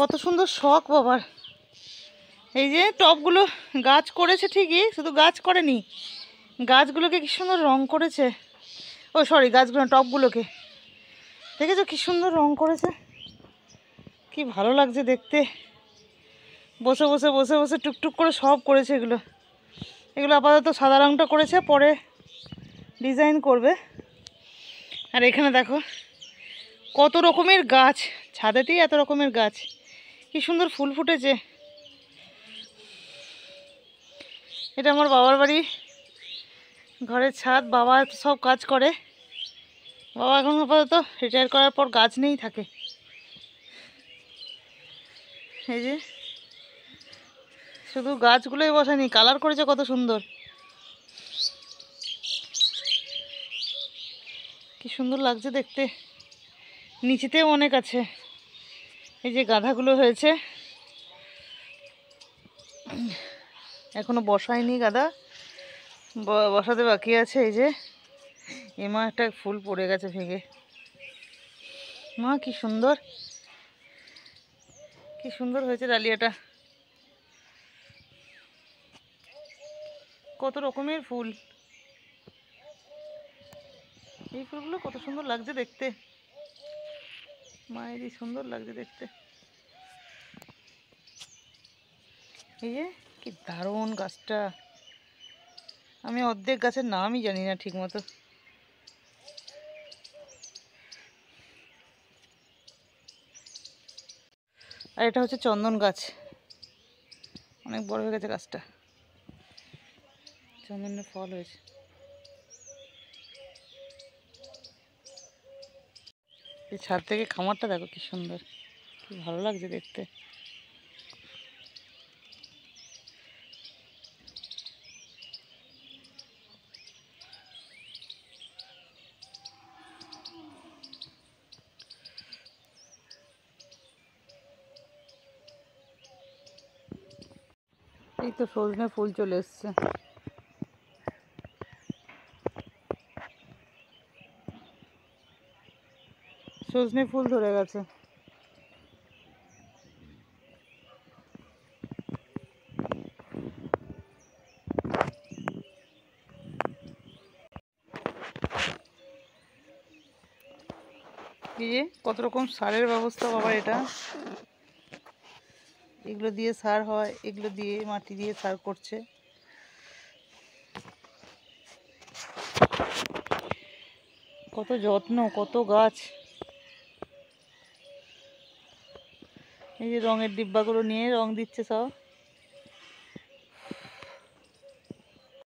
কত সুন্দর শখ বাবার। এই যে টবগুলো গাছ করেছে ঠিকই, শুধু গাছ করেনি, গাছগুলোকে কি সুন্দর রং করেছে। ও সরি, গাছগুলো টবগুলোকে দেখেছো কি সুন্দর রং করেছে, কি ভালো লাগছে দেখতে। বসে বসে বসে বসে টুকটুক করে সব করেছে এগুলো। এগুলো আপাতত সাদা রংটা করেছে, পরে ডিজাইন করবে। আর এখানে দেখো কত রকমের গাছ, ছাদেতেই এত রকমের গাছ, কি সুন্দর ফুল ফুটেছে। এটা আমার বাবার বাড়ি, ঘরের ছাদ। বাবা সব কাজ করে। বাবা এখন আপাতত রিটায়ার করার পর গাছ নিয়েই থাকে। এই যে শুধু গাছগুলোই বসায়নি, কালার করেছে কত সুন্দর, কি সুন্দর লাগছে দেখতে। নিচেতেও অনেক আছে। এই যে গাঁদাগুলো হয়েছে, এখনো বসায়নি গাঁদা, বসাতে বাকি আছে। এই যে এমা একটা ফুল পড়ে গেছে ভেঙে, মা কি সুন্দর, কি সুন্দর হয়েছে ডালিয়াটা। কত রকমের ফুল, এই ফুলগুলো কত সুন্দর লাগছে দেখতে, মায়েরই সুন্দর লাগছে দেখতে। এই যে কি দারুণ গাছটা, আমি অর্ধেক গাছের নামই জানি না ঠিক মতো। আর এটা হচ্ছে চন্দন গাছ, অনেক বড় হয়ে গেছে গাছটা, চন্দনের ফল হয়েছে। এই ছাদ থেকে খামারটা দেখো কি সুন্দর, কি ভালো লাগছে দেখতে। এই তো সজনে ফুল চলে এসছে। সজনে ফুল ধরে গেছে। এই যে কত রকম সারের ব্যবস্থা বাবা, এটা এগুলো দিয়ে সার হয়, এগুলো দিয়ে মাটি দিয়ে সার করছে। কত যত্ন, কত গাছ। এই যে রঙের ডিব্বাগুলো নিয়ে রং দিচ্ছে সব।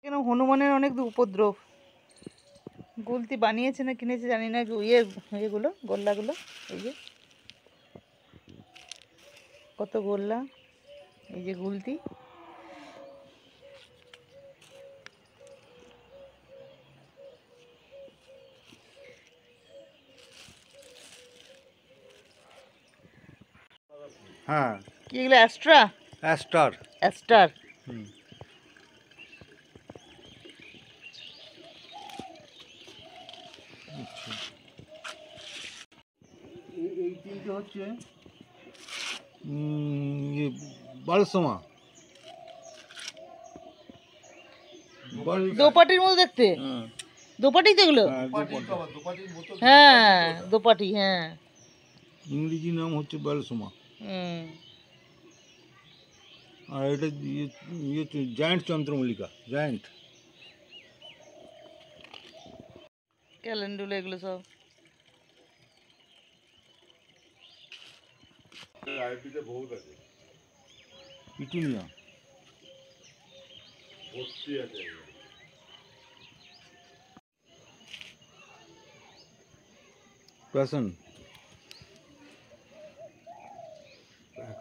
কেন হনুমানের অনেক উপদ্রব, গুলতি বানিয়েছে না কিনেছে জানি না, এগুলো গোল্লাগুলো। এই যে কত গোল্লা, এই যে গুলতি। হ্যাঁ, কি এগুলো অ্যাস্ট্রা? অ্যাস্টার। অ্যাস্টার। এই তিনটে হচ্ছে বালসমা। দোপাটির মতো দেখতে। দোপাটি তো এগুলো। হ্যাঁ দোপাটি, হ্যাঁ। ইংরেজি নাম হচ্ছে বালসমা। আর এটা জায়ান্ট চন্দ্রমল্লিকা, জায়ান্ট। ক্যালেন্ডুলা এগুলো সব। পিটুনিয়া। প্যাশন।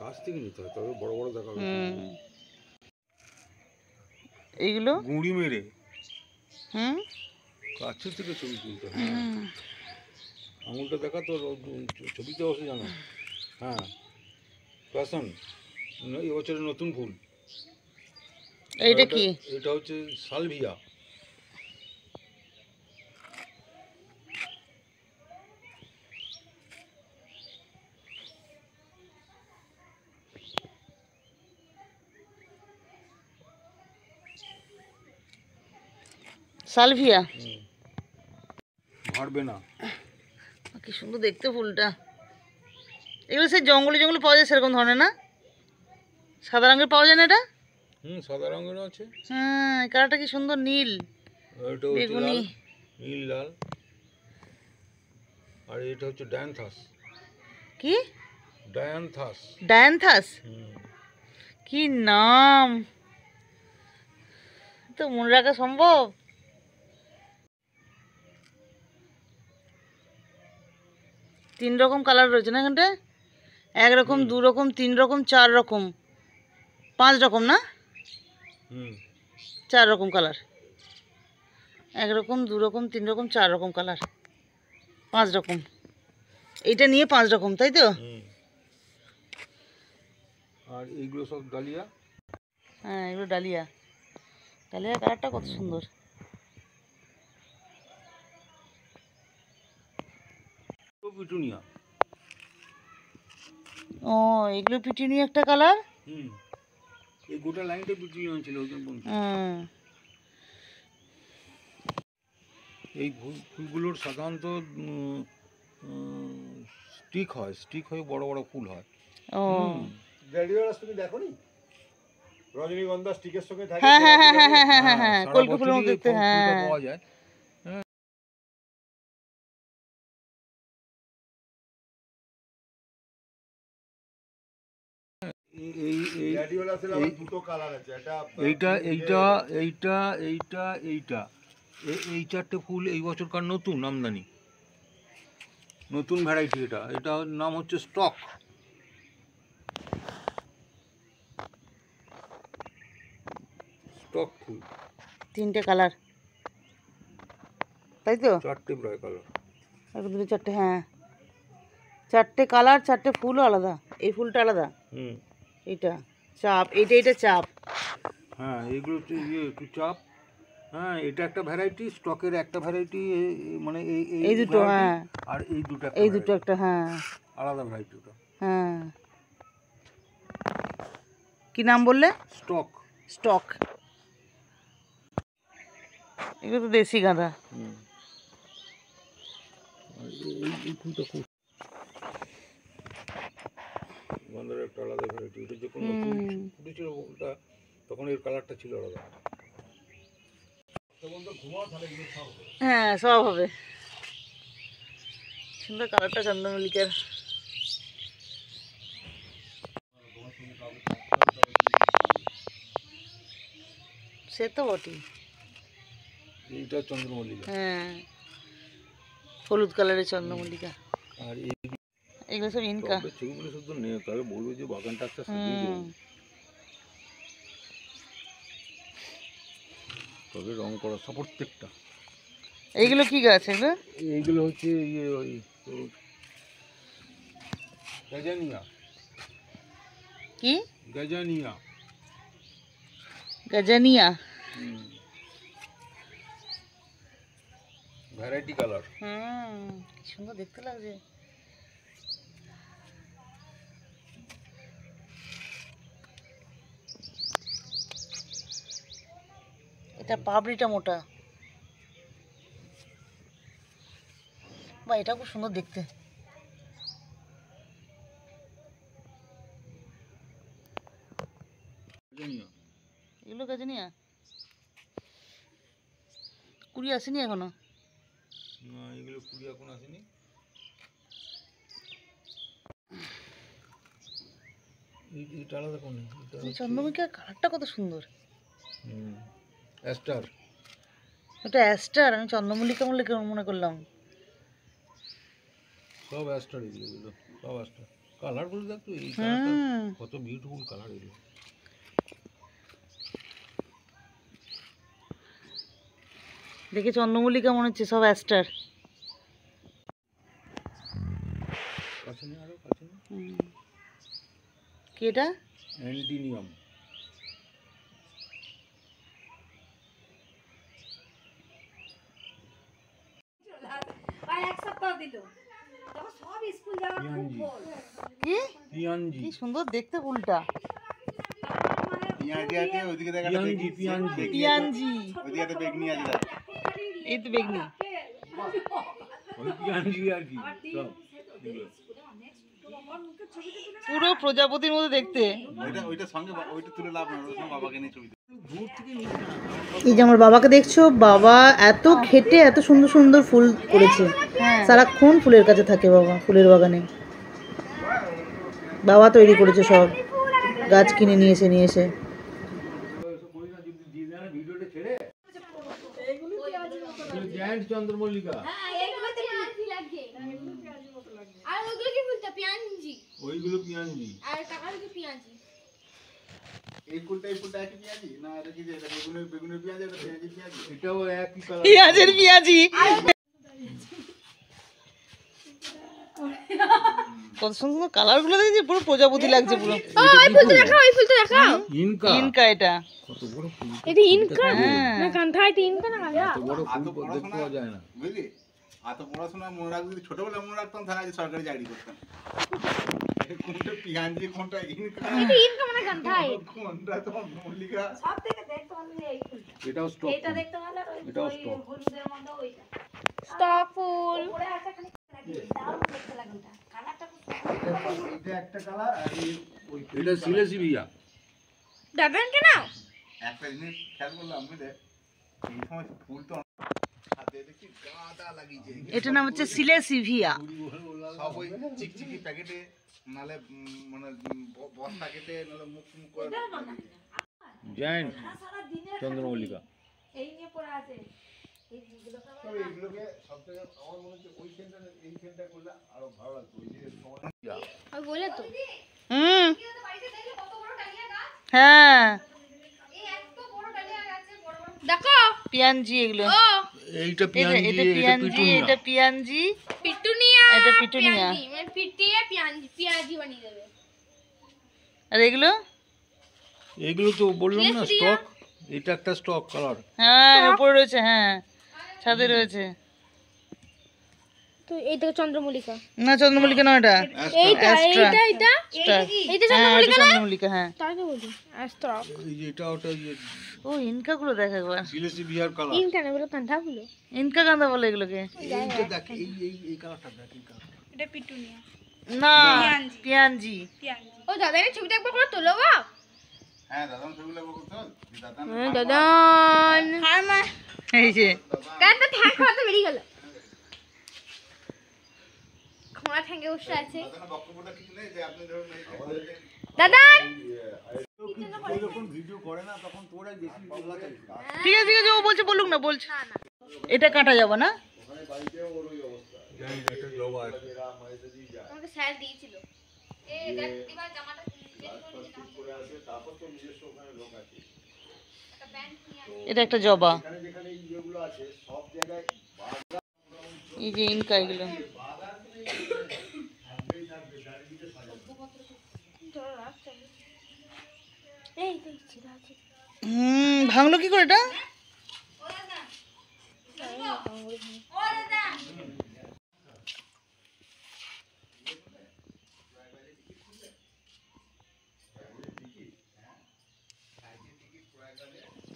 কাছ থেকে নিতে হয়, তবে বড় বড় দেখা এইগুলো গুঁড়ি মেরে কাছে থেকে ছবি তুলতে হয়। আঙুলটা দেখা তো ছবিতে অবশ্যই জানো। হ্যাঁ, প্যাশন এবছরের নতুন ফুল। এইটা কি? এটা হচ্ছে সালভিয়া। সালভিয়া। ঝাড়বে না। কি সুন্দর দেখতে ফুলটা। এগুলো সেই জঙ্গলে জঙ্গলে পাওয়া যায় সেরকম ধরনের না? সাদা রঙের পাওয়া যায় না এটা? সাদা রঙের আছে। হ্যাঁ, এই কালারটা কি সুন্দর, নীল এটা হচ্ছে বেগুনি। লাল, নীল লাল। আর এটা হচ্ছে ডায়ান্থাস। কি ডায়ান্থাস? ডায়ান্থাস? কি নাম, তো মনে রাখা সম্ভব? তিন রকম কালার রয়েছে না এখানটা? এক রকম, দু রকম, তিন রকম, চার রকম, পাঁচ রকম না? চার রকম কালার। এক রকম, দু রকম, তিন রকম, চার রকম কালার, পাঁচ রকম। এইটা নিয়ে পাঁচ রকম, তাই তো? আর এইগুলো সব ডালিয়া। হ্যাঁ, এগুলো ডালিয়া। ডালিয়া কালারটা কত সুন্দর। পিটুনিয়া। ও, এগুলো পিটুনিয়া একটা কালার। এই গোটা লাইনটা পিটুনিয়া ছিল ওজন পর্যন্ত। এই ফুলগুলোর সাধারণত স্টিক হয়, স্টিক হয়ে বড় বড় ফুল হয়। ও, গ্ল্যাডিওলাস তুমি দেখোনি? রজনীগন্ধা স্টিকের সঙ্গে থাকে। হ্যাঁ হ্যাঁ হ্যাঁ হ্যাঁ হ্যাঁ হ্যাঁ হ্যাঁ, সারা কলকে ফুলের বছরই মধ্যে এই দেখতে। ফুলটা হ্যাঁ, পাওয়া যায়। গ্ল্যাডিওলাসের আবার দুটো কালার আছে, এইটা এইটা এইটা এইটা এইটা এই চারটে ফুল এই বছরকার নতুন আমদানি, নতুন ভ্যারাইটি। এটা এটার নাম হচ্ছে স্টক। স্টক ফুল। তিনটে কালার, তাই তো? চারটে প্রায় কালার। এক দুটো চারটে, হ্যাঁ চারটে কালার, চারটে ফুলও আলাদা। এই ফুলটা আলাদা, এইটা চাপ, এইটা এইটা চাপ। হ্যাঁ, এইগুলো হচ্ছে একটু চাপ। হ্যাঁ, এটা একটা ভ্যারাইটি, স্টকের একটা ভ্যারাইটি, মানে এই দুটো। হ্যাঁ, আর এই দুটো, এই দুটো একটা। হ্যাঁ, আলাদা ভ্যারাইটি ওটা। হ্যাঁ, কি নাম বললে? স্টক। স্টক। এগুলো তো দেশি গাঁদা। এই ফুলটা খুব গন্ধের একটা আলাদা ভ্যারাইটি। এটা যখন ফুটেছিল ফুলটা তখন এর কালারটা ছিল আলাদা। হ্যাঁ, সব হবে। সুন্দর কালারটা চন্দ্রমল্লিকার। সে তো বটেই। এইটা চন্দ্রমল্লিকা। হ্যাঁ, হলুদ কালারের চন্দ্রমল্লিকা। আর এগুলো সব ইনকা। ছবিগুলো শুধু নেই, তবে বলবো যে বাগানটা একটা সাজিয়ে দেবো। তবে রং করা সব প্রত্যেকটা। এইগুলো কি গাছ? এগুলো এইগুলো হচ্ছে ইয়ে ওই গাজানিয়া। কি? গাজানিয়া। গাজানিয়া। Variety colour. কি সুন্দর দেখতে লাগছে। এটা পাপড়িটা মোটা, বা এটা খুব সুন্দর দেখতে। এগুলো গাজনিয়া। কুড়ি আসেনি এখনো? না, এগুলো কুড়ি এখন আসেনি। এটা আলাদা কোন? চন্দ্রমুখীর কালারটা কত সুন্দর। অ্যাস্টার। এটা অ্যাস্টার, আমি চন্দ্রমল্লিকা বলে মনে করলাম। সব অ্যাস্টার এগুলো, সব অ্যাস্টার। কালারগুলো দেখো, এই কালারটা কত বিউটিফুল কালার এগুলো। দেখে চন্দ্রমল্লিকা মনে হচ্ছে, সব অ্যাস্টার। কাছে নিয়ে আরো কাছে নিয়ে। কি এটা? অ্যান্টিনিয়াম। কি সুন্দর দেখতে ফুলটা। পিয়াজি আছে ওইদিকে, দেখা পিয়ানজি। এই তো বেগনি। ওই পিয়াঞ্জি আর কি সব এগুলো। পুরো প্রজাপতির মতো দেখতে। এই যে আমার বাবাকে দেখছো, বাবা এত খেটে এত সুন্দর সুন্দর ফুল করেছে। সারাক্ষণ ফুলের কাছে থাকে বাবা, ফুলের বাগানে। বাবা তৈরি করেছে সব, গাছ কিনে নিয়ে এসে। জায়ান্ট চন্দ্রমল্লিকা, ওইগুলো পিয়াঞ্জি। এটাও একই কালার। পেঁয়াজের পেঁয়াজি, কত সুন্দর কালার গুলো দেখছি, পুরো প্রজাপতি লাগছে পুরো। ইনকা, ইনকা এটা। কত বড় ফুল, এটা ইনকা হ্যাঁ। না কান্থা, এটা ইনকা না কান্থা। কত বড় ফুল দেখতে পাওয়া যায় না। বুঝলি, এত পড়াশোনা মনে রাখবি, যদি ছোটবেলায় মনে রাখতাম তাহলে আজ সরকারি চাকরি করতাম। কোনটা পিয়াঞ্জি, কোনটা ইনকা, এটা ইনকা মানে কান্থা। কোনটা তোমার মল্লিকা। এটাও স্টক, এটাও স্টক। স্টক ফুল। এটা একটা কালার আর এটা সিলেসিভিয়া। দাদানকে নাও। একটা জিনিস খেয়াল করলাম, বুঝলে, এই সময় ফুল তো হাতে দেখি গাদা লাগিয়েছে। এটার নাম হচ্ছে সিলেসিভিয়া। সব ওই চিকচিকি প্যাকেটে, নালে মানে বস্তা কেটে, নালে মুখ মুখ করে লাগিয়েছে। জায়ান্ট চন্দ্রমল্লিকা। তবে এগুলোকে সব থেকে আমার মনে হচ্ছে ওই সেন্টার, এই সেন্টার করলে আরো ভালো লাগতো। ওই যে আমি বলে তো হুম, হ্যাঁ দেখো পিয়াঞ্জি এগুলো। ও এইটা এটা পিয়াঞ্জি, এটা এটা পিয়াঞ্জি, পিটুনিয়া। এটা পিয়াঞ্জি, পিটুনিয়া। এটা পিটুনিয়া। পিয়াজি, মানে পিটিয়ে পিয়াজি বানিয়ে দেবে। আর এগুলো এগুলো তো বললাম না সিলেসিভিয়া। স্টক। এটা একটা স্টক কালার। হ্যাঁ উপরে রয়েছে, হ্যাঁ ছাদে রয়েছে। তো এইটা চন্দ্রমল্লিকা। না চন্দ্রমল্লিকা নয়, এটা এইটা Astra। এইটা এইটা Star। এইটা হ্যাঁ, চন্দ্রমল্লিকা এটা না? চন্দ্রমল্লিকা, হ্যাঁ। তাকে বলি স্টক। এই যে এটা ওটা ও ইনকা গুলো দেখ একবার। সিলেসিভিয়ার কালার। ইনকা না, বলো কান্থা ফুল। ইনকা কান্দা বলে এগুলোকে। এইটা দেখ, এই কালারটা দেখ, এই কালারটা। এটা পিটুনিয়া। না পিয়াঞ্জি। ও দাদা এই ছবিটা একবার করে তোলো গো। হ্যাঁ, দাদান ছবিগুলো করতে হবে। দাদান হ্যাঁ দাদান। আর মা এই যে কান্থা ঠ্যাং খাওয়াতে বেরিয়ে গেল। খোঁড়া ঠ্যাঙ্গে বসে আছে দাদানের বক্তব্যটা কিছু নেই যে আপনি ধরুন এই যে দাদান। যখন ভিডিও করে না তখন তোরাই বেশি বাংলা চাইছিস। ঠিক আছে ঠিক আছে, ও বলছে বলুক না, বলছে। এটা কাটা যাবে না। ওখানে বাড়িতে ওর ওই অবস্থা। এটা জবা আছে। এরা মাঝে দিয়ে যায়। আমাকে স্যার দিয়েছিল। এই দেখ দিবার জামাটা করে আসে, তারপর তো নিজস্ব ওখানে লোক আছে। এটা একটা জবা। এখানে যেখানে ইয়েগুলো আছে সব জায়গায় এই যে ইনকা এগুলো। এই তো ছিল আছে। ভাঙলো কি করে এটা?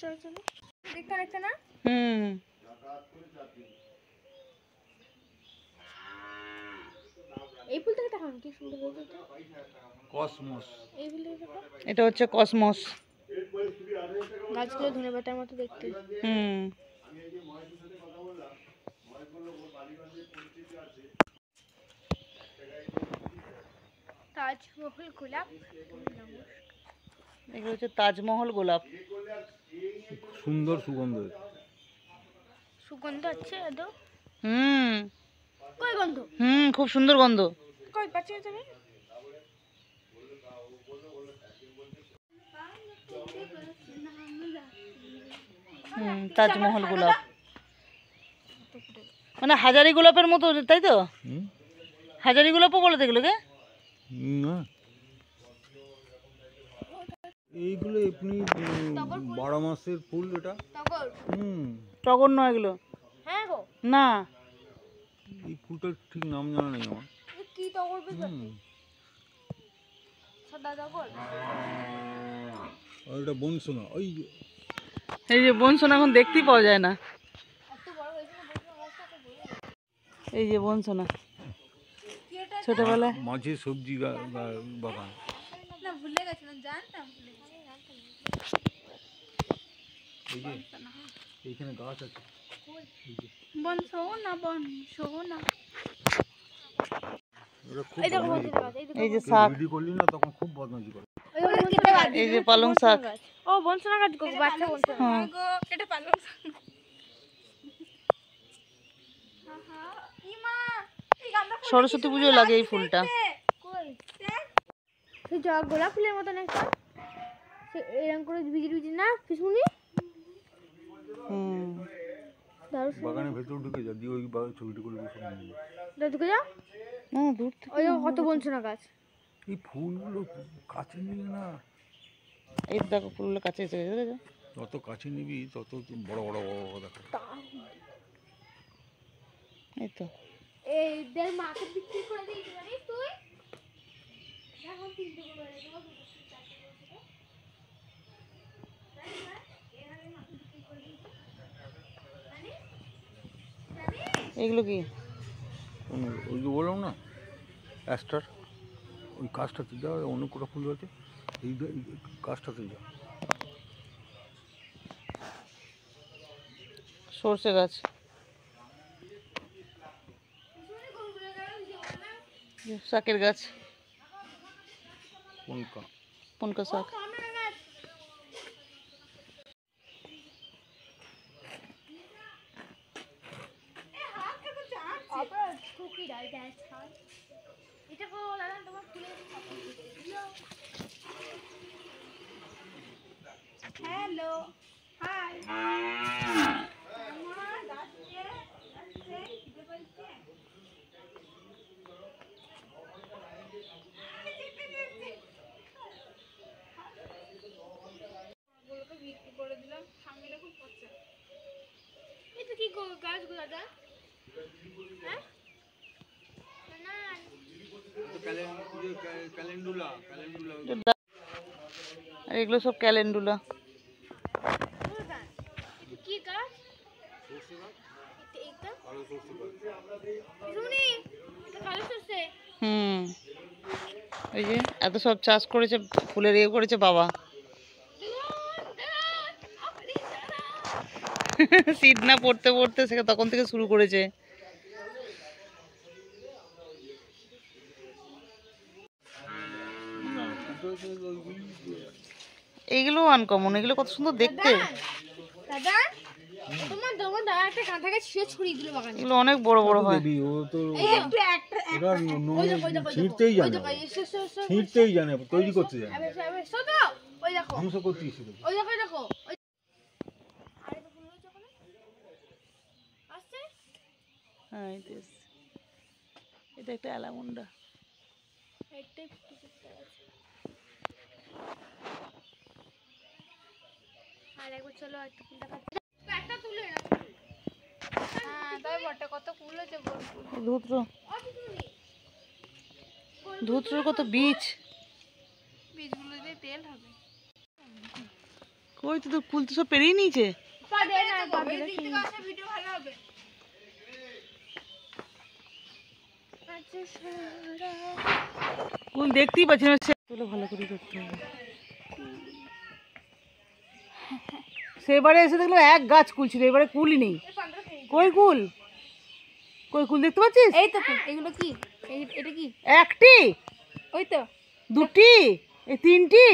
চলো চলো দেখতে দেখতে না। হুম, এই ফুলটাকে দেখান কি সুন্দর হয়েছে। কসমস। এই ফুলটাকে দেখো, এটা হচ্ছে কসমস। গাছগুলো ধনে পাতার মতো দেখতে। হুম, তাজমহল গোলাপ। এগুলো হচ্ছে তাজমহল গোলাপ। সুন্দর সুগন্ধ। সুগন্ধ আছে এত। হুম কই গন্ধ? হুম, খুব সুন্দর গন্ধ। কই পাচ্ছি তুমি? তাজমহল গোলাপ মানে হাজারি গোলাপের মতো, তাই তো? হাজারি গোলাপও বলে তো এগুলোকে। না, এইগুলো এমনি 12 মাসের ফুল এটা। টগর। টগর নয় এগুলো। হ্যাঁ গো, না, এই ফুলটার ঠিক নাম জানা নেই আমার। এটা কি টগর বুঝছো? হুম। সাদা টগর। আর এটা বনসোনা। ওই এই যে বনসোনা এখন দেখতেই পাওয়া যায় না। এত বড় হয়েছে এই যে বনসোনা ছোটবেলায় মাঝে সবজি বাগান। না ভুলে গেছিলাম, জানতাম ভুলে গেছিলাম। এই যে এইখানে গাছ আছে। বন শোনো না, বন শোনো না। ওরা খুব এই দেখো বদমাইশি বন্ধুরা, করে। এই দেখো এই যে শাক, ভিডিও করলি না তখন খুব বদমাইশি করে। এই যে পালং শাক। ও বনসোনা গাছ গো, বাচ্চা বনসোনা হ্যাঁ গো, এটা পালং শাক। ইমা এই গাঁদা ফুল সরস্বতী পুজো লাগে এই ফুলটা। কই সেই জবা গোলাপ ফুলের মতন একটা, এরকম করে ভিজি ভিজি না পিছুনি হুম দারুণ বাগানের ভেতর ঢুকে যা দিয়ে ওই ছবিটা করে বসে নিয়ে যা। ঢুকে যাও। না দূর থেকে ওই দেখো কত বনসোনা গাছ। এই ফুলগুলো কাছে নিবি না, এই তো দেখো ফুলগুলো কাছে এসে গেছে দেখেছো? যত কাছে নিবি তত বড় বড় বড় বড় দেখা। এই তো এই দের মাকে বিক্রি করে দিই জানিস তুই, এখন 3টে করে দেবো, 2টো 4টে করে দেবো। এগুলো কি? ওই যে বললাম না অ্যাস্টার, ওই কাজটাতে যা, অন্য কোনো ফুল আছে এই কাজটাতে যা। সর্ষে গাছ, শাকের গাছ, কোনটা? পুনকা শাক। হ্যালো হাই বিক্রি করে দিলাম, সামনে খুব পচা। এটা কি গাছগুলো দাদা? হ্যাঁ না ক্যালেন্ডুলা। আর এগুলো সব ক্যালেন্ডুলা। কি গাছ? এটা শুনি এটা কালো সরষে। হুম এই যে এত সব চাষ করেছে, ফুলের ইয়ে করেছে বাবা। সিড না পড়তে পড়তে সে তখন থেকে শুরু করেছে। এইগুলো আনকমন, এগুলো কত সুন্দর দেখতে। দাদা তোমার দাদা একটা কাঁথা গাছ ছড়িয়ে দিল বাগানে। এগুলো অনেক বড় বড় হয়। ও তো এই একটু একটা ছিঁড়তেই জানে, ছিঁড়তেই জানে, তৈরি করতে জানে, ওই দেখো ধ্বংস করতে শিখে। ওই দেখো দেখো আরে তো ফুল হয়েছে ওখানে আসছে। হ্যাঁ এই তো এসছে। এটা একটা অ্যালামুন্ডা। একটাই ফুটে আছে। আর একবার চলো একটা ফুল দেখাচ্ছি, একটা তুলে না। হ্যাঁ তাই বটে, কত ফুল হয়েছে বল। ধুত্র, ধুত্রর কত বীজ। বীজগুলো দিয়ে তেল হবে। কই তো তোর ফুল তো সব পেরিয়ে নিয়েছে। পাবে না পাবে না, ভিডিও ভালো হবে। আচ্ছা সারা ফুল দেখতেই পাচ্ছি না, সেগুলো ভালো করে করতে হবে। সেবারে এসে দেখলাম এক গাছ কুল ছিল, এবারে কুলই নেই। কই কুল? কই কুল দেখতে পাচ্ছিস? এই তো ফুল, এগুলো কি? এটা কি? একটি, ওই তো দুটি, এই তিনটি।